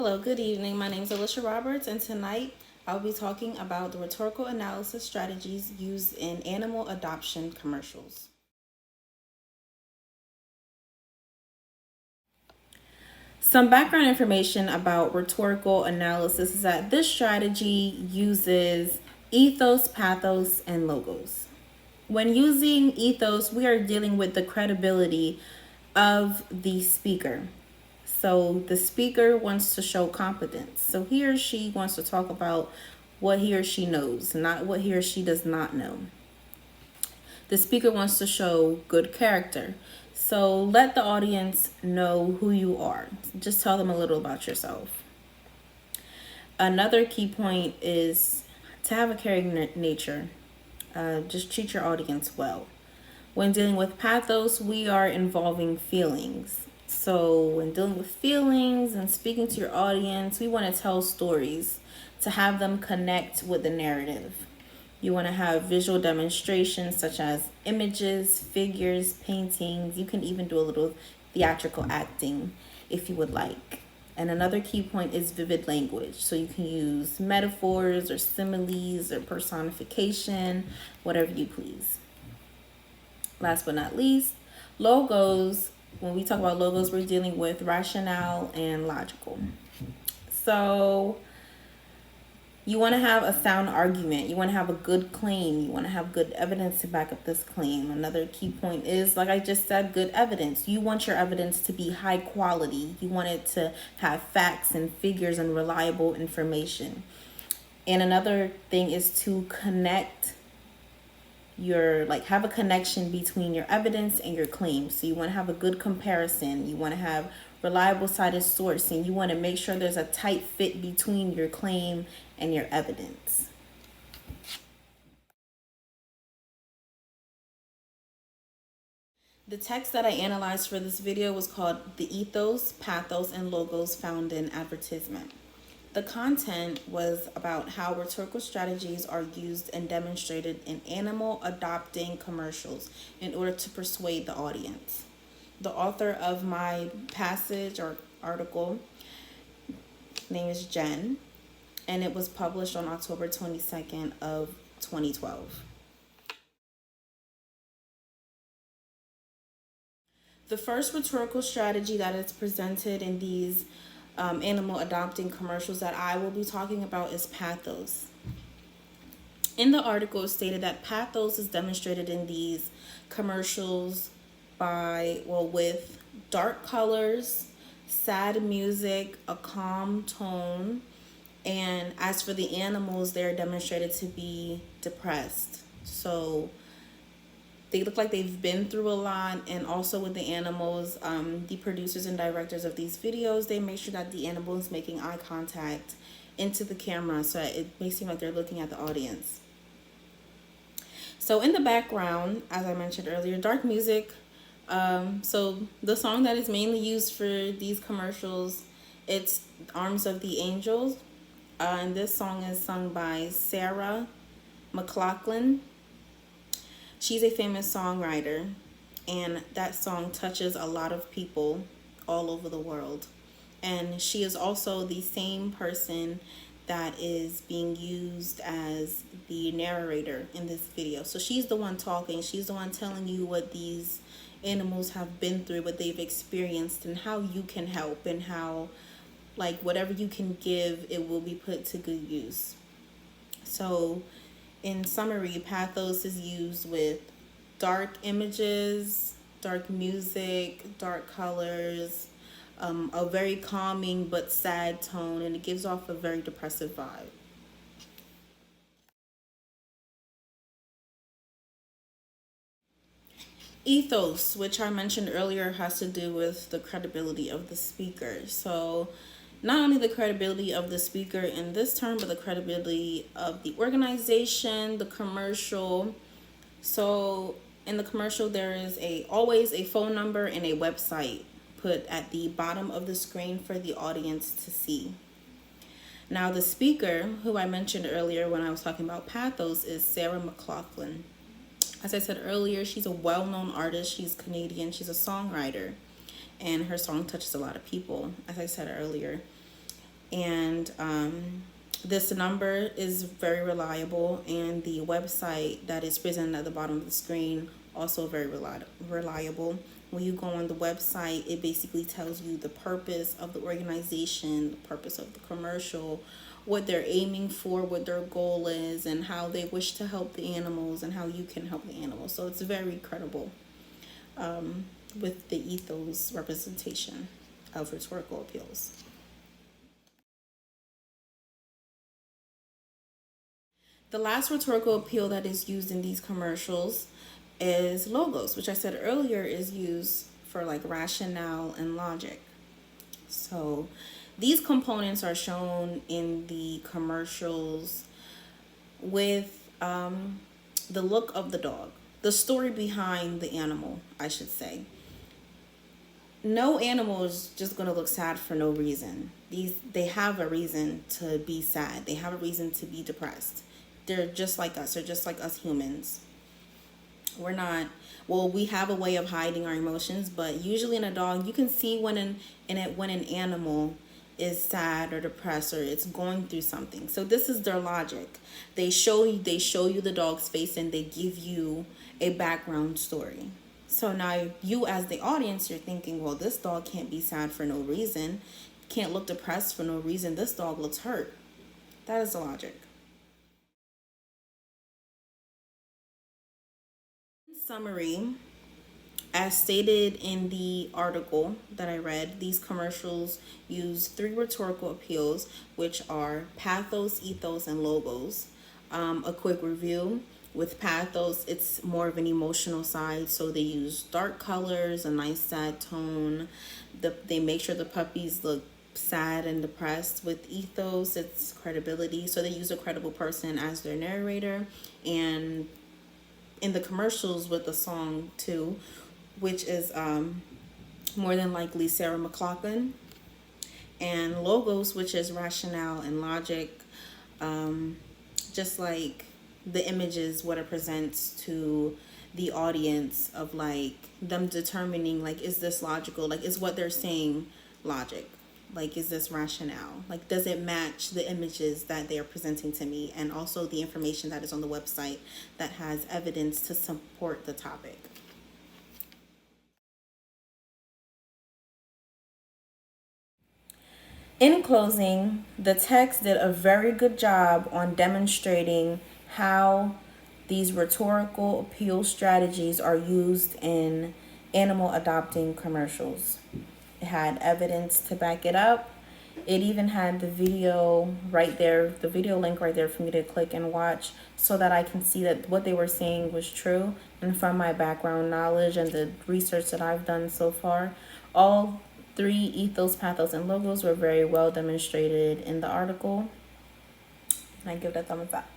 Hello, good evening. My name is Alicia Roberts, and tonight I'll be talking about the rhetorical analysis strategies used in animal adoption commercials. Some background information about rhetorical analysis is that this strategy uses ethos, pathos, and logos. When using ethos, we are dealing with the credibility of the speaker. So the speaker wants to show competence. So he or she wants to talk about what he or she knows, not what he or she does not know. The speaker wants to show good character. So let the audience know who you are. Just tell them a little about yourself. Another key point is to have a caring nature. Just treat your audience well. When dealing with pathos, we are involving feelings. So when dealing with feelings and speaking to your audience, we want to tell stories to have them connect with the narrative. You want to have visual demonstrations such as images, figures, paintings. You can even do a little theatrical acting if you would like. And another key point is vivid language. So you can use metaphors or similes or personification, whatever you please. Last but not least, logos. When we talk about logos, we're dealing with rationale and logical. So you want to have a sound argument. You want to have a good claim. You want to have good evidence to back up this claim. Another key point is, like I just said, good evidence. You want your evidence to be high quality. You want it to have facts and figures and reliable information. And another thing is to connect have a connection between your evidence and your claim. So you want to have a good comparison. You want to have reliable cited sourcing. You want to make sure there's a tight fit between your claim and your evidence. The text that I analyzed for this video was called The Ethos, Pathos, and Logos Found in Advertisement. The content was about how rhetorical strategies are used and demonstrated in animal adopting commercials in order to persuade the audience. The author of my passage or article name is Jen, and it was published on October 22nd of 2012. The first rhetorical strategy that is presented in these animal adopting commercials that I will be talking about is pathos. In the article, it stated that pathos is demonstrated in these commercials with dark colors, sad music, a calm tone, and as for the animals, they're demonstrated to be depressed. So they look like they've been through a lot. And also with the animals, the producers and directors of these videos, they make sure that the animal is making eye contact into the camera, so it may seem like they're looking at the audience. So in the background, as I mentioned earlier, dark music. So the song that is mainly used for these commercials, it's Arms of the Angels. And this song is sung by Sarah McLachlan. She's a famous songwriter, and that song touches a lot of people all over the world. And she is also the same person that is being used as the narrator in this video. So she's the one talking. She's the one telling you what these animals have been through, what they've experienced, and how you can help, and how, whatever you can give, it will be put to good use. So in summary, pathos is used with dark images, dark music, dark colors, a very calming but sad tone, and it gives off a very depressive vibe. Ethos, which I mentioned earlier, has to do with the credibility of the speaker. So not only the credibility of the speaker in this term, but the credibility of the organization, the commercial. So in the commercial, there is always a phone number and a website put at the bottom of the screen for the audience to see. Now, the speaker, who I mentioned earlier when I was talking about pathos, is Sarah McLachlan. As I said earlier, she's a well-known artist. She's Canadian. She's a songwriter, and her song touches a lot of people, as I said earlier. And this number is very reliable, and the website that is presented at the bottom of the screen also very reliable. When you go on the website, it basically tells you the purpose of the organization, the purpose of the commercial, what they're aiming for, what their goal is, and how they wish to help the animals and how you can help the animals. So it's very credible with the ethos representation of rhetorical appeals. The last rhetorical appeal that is used in these commercials is logos, which I said earlier is used for like rationale and logic. So these components are shown in the commercials with the look of the dog, the story behind the animal, I should say. No animal is just going to look sad for no reason. They have a reason to be sad. They have a reason to be depressed. They're just like us. They're just like us humans. We're not, well, we have a way of hiding our emotions, but usually in a dog, you can see when an animal is sad or depressed or it's going through something. So this is their logic. They show you the dog's face, and they give you a background story. So now you as the audience, you're thinking, well, this dog can't be sad for no reason, can't look depressed for no reason. This dog looks hurt. That is the logic. In summary, as stated in the article that I read, these commercials use three rhetorical appeals, which are pathos, ethos, and logos. A quick review. With pathos, it's more of an emotional side, so they use dark colors, a nice sad tone. They make sure the puppies look sad and depressed. With ethos, it's credibility, so they use a credible person as their narrator. And in the commercials with the song too, which is more than likely Sarah McLachlan. And logos, which is rationale and logic, just like the images, what it presents to the audience of like them determining like, is this logical? Like, is what they're saying logic? Like, is this rationale? Like, does it match the images that they are presenting to me, and also the information that is on the website that has evidence to support the topic? In closing, the text did a very good job on demonstrating how these rhetorical appeal strategies are used in animal adopting commercials. It had evidence to back it up. It even had the video right there, the video link right there for me to click and watch, so that I can see that what they were saying was true. And from my background knowledge and the research that I've done so far, all three ethos, pathos, and logos were very well demonstrated in the article. And I give that thumbs up.